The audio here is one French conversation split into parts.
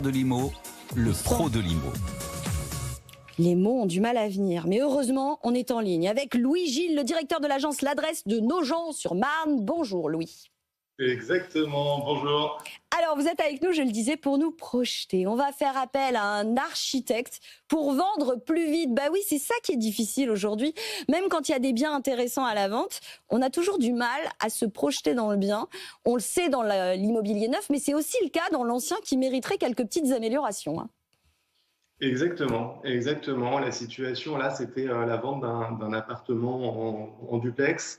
de l'IMO, le pro de l'IMO. Les mots ont du mal à venir, mais heureusement, on est en ligne avec Louis Gilles, le directeur de l'agence L'Adresse de Nogent-sur-Marne. Bonjour Louis. Exactement, bonjour. Alors, vous êtes avec nous, je le disais, pour nous projeter. On va faire appel à un architecte pour vendre plus vite. Bah oui, c'est ça qui est difficile aujourd'hui. Même quand il y a des biens intéressants à la vente, on a toujours du mal à se projeter dans le bien. On le sait dans l'immobilier neuf, mais c'est aussi le cas dans l'ancien qui mériterait quelques petites améliorations. Exactement, exactement. La situation là, c'était la vente d'un appartement en duplex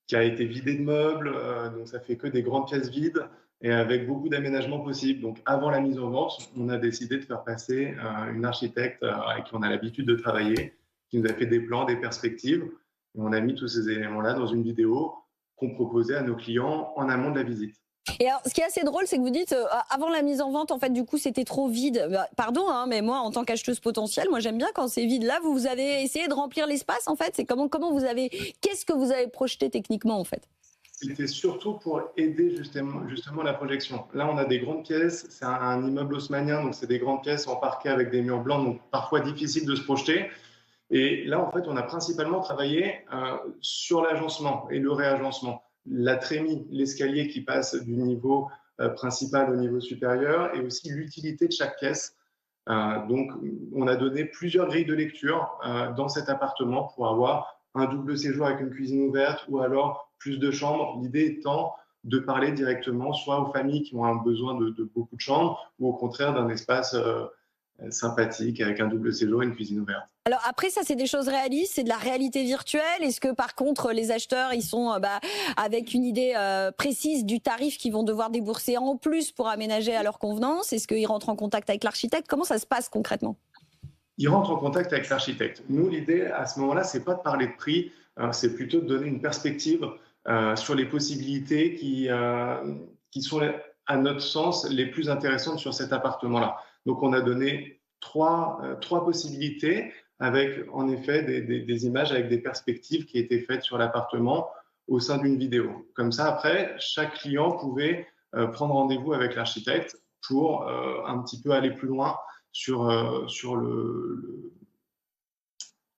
qui a été vidé de meubles, donc ça fait que des grandes pièces vides et avec beaucoup d'aménagements possibles. Donc avant la mise en vente, on a décidé de faire passer une architecte avec qui on a l'habitude de travailler, qui nous a fait des plans, des perspectives, et on a mis tous ces éléments-là dans une vidéo qu'on proposait à nos clients en amont de la visite. Et alors, ce qui est assez drôle, c'est que vous dites, avant la mise en vente, en fait, du coup, c'était trop vide. Bah, pardon, hein, mais moi, en tant qu'acheteuse potentielle, moi, j'aime bien quand c'est vide. Là, vous avez essayé de remplir l'espace, en fait. C'est qu'est-ce que vous avez projeté techniquement, en fait? C'était surtout pour aider justement la projection. Là, on a des grandes pièces, c'est un immeuble haussmannien, donc c'est des grandes pièces en parquet avec des murs blancs, donc parfois difficile de se projeter. Et là, en fait, on a principalement travaillé sur l'agencement et le réagencement. La trémie, l'escalier qui passe du niveau principal au niveau supérieur, et aussi l'utilité de chaque pièce. Donc, on a donné plusieurs grilles de lecture dans cet appartement pour avoir un double séjour avec une cuisine ouverte ou alors plus de chambres. L'idée étant de parler directement soit aux familles qui ont un besoin de beaucoup de chambres ou au contraire d'un espace sympathique avec un double séjour et une cuisine ouverte. Alors après, ça, c'est des choses réalistes, c'est de la réalité virtuelle. Est-ce que par contre, les acheteurs, ils sont avec une idée précise du tarif qu'ils vont devoir débourser en plus pour aménager à leur convenance? Est-ce qu'ils rentrent en contact avec l'architecte? Comment ça se passe concrètement? Ils rentrent en contact avec l'architecte. Nous, l'idée à ce moment-là, c'est pas de parler de prix, c'est plutôt de donner une perspective sur les possibilités qui sont, à notre sens, les plus intéressantes sur cet appartement-là. Donc, on a donné trois possibilités avec, en effet, des images avec des perspectives qui étaient faites sur l'appartement au sein d'une vidéo. Comme ça, après, chaque client pouvait prendre rendez-vous avec l'architecte pour un petit peu aller plus loin sur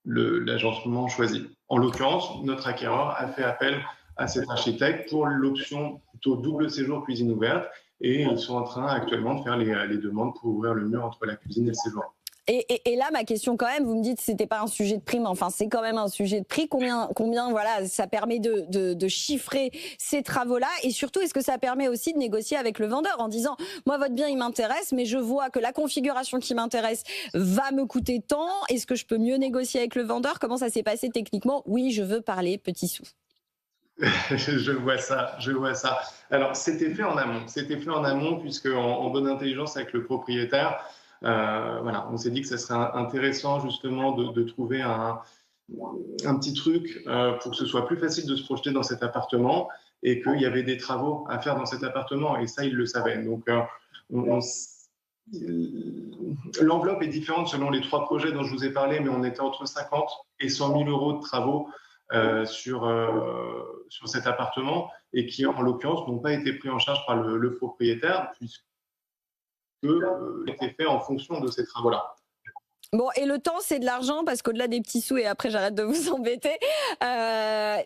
l'agencement choisi. En l'occurrence, notre acquéreur a fait appel à cet architecte pour l'option plutôt double séjour cuisine ouverte et ils sont en train actuellement de faire les demandes pour ouvrir le mur entre la cuisine et le séjour. Et là, ma question quand même, vous me dites que c'était pas un sujet de prix, mais enfin c'est quand même un sujet de prix. Combien voilà, ça permet de chiffrer ces travaux-là, et surtout, est-ce que ça permet aussi de négocier avec le vendeur en disant, moi votre bien il m'intéresse, mais je vois que la configuration qui m'intéresse va me coûter tant. Est-ce que je peux mieux négocier avec le vendeur? Comment ça s'est passé techniquement? Oui, je veux parler petits sous. Je vois ça. Alors, c'était fait en amont, puisque en bonne intelligence avec le propriétaire, voilà, on s'est dit que ce serait intéressant justement de trouver un petit truc pour que ce soit plus facile de se projeter dans cet appartement et qu'il y avait des travaux à faire dans cet appartement, et ça, il le savait. Donc, l'enveloppe est différente selon les trois projets dont je vous ai parlé, mais on était entre 50 et 100 000 euros de travaux sur cet appartement, et qui, en l'occurrence, n'ont pas été pris en charge par le propriétaire, puisque était fait en fonction de ces travaux-là. Bon, et le temps, c'est de l'argent, parce qu'au-delà des petits sous, et après j'arrête de vous embêter,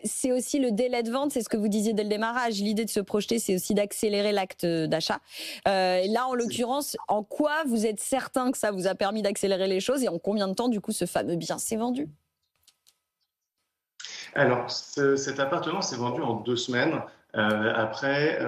c'est aussi le délai de vente, c'est ce que vous disiez dès le démarrage. L'idée de se projeter, c'est aussi d'accélérer l'acte d'achat. Là, en l'occurrence, en quoi vous êtes certain que ça vous a permis d'accélérer les choses, et en combien de temps, du coup, ce fameux bien s'est vendu? Alors, cet appartement s'est vendu en 2 semaines, après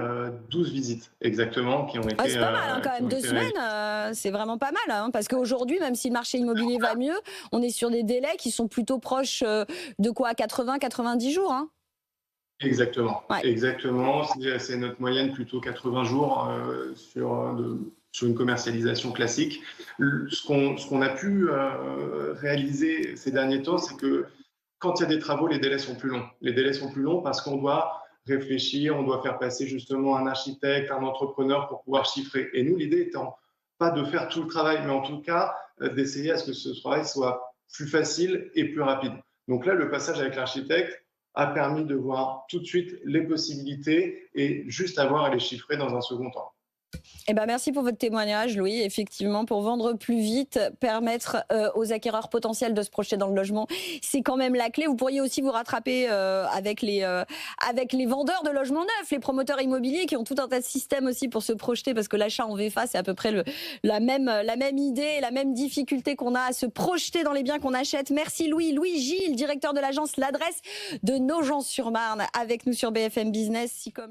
12 visites exactement qui ont été. C'est pas mal hein, quand même, 2 semaines, c'est vraiment pas mal. Hein, parce qu'aujourd'hui, même si le marché immobilier va mieux, on est sur des délais qui sont plutôt proches de quoi, 80-90 jours hein. Exactement, ouais. Exactement. C'est notre moyenne, plutôt 80 jours sur une commercialisation classique. Ce qu'on a pu réaliser ces derniers temps, c'est que quand il y a des travaux, les délais sont plus longs. Les délais sont plus longs parce qu'on doit réfléchir, on doit faire passer justement un architecte, un entrepreneur pour pouvoir chiffrer. Et nous, l'idée étant pas de faire tout le travail, mais en tout cas d'essayer à ce que ce travail soit plus facile et plus rapide. Donc là, le passage avec l'architecte a permis de voir tout de suite les possibilités et juste avoir à les chiffrer dans un second temps. Eh ben merci pour votre témoignage, Louis. Effectivement, pour vendre plus vite, permettre aux acquéreurs potentiels de se projeter dans le logement, c'est quand même la clé. Vous pourriez aussi vous rattraper avec les vendeurs de logements neufs, les promoteurs immobiliers qui ont tout un tas de systèmes aussi pour se projeter, parce que l'achat en VFA, c'est à peu près la même idée, la même difficulté qu'on a à se projeter dans les biens qu'on achète. Merci Louis. Louis Gilles, directeur de l'agence L'Adresse de Nogent-sur-Marne, avec nous sur BFM Business. Si comme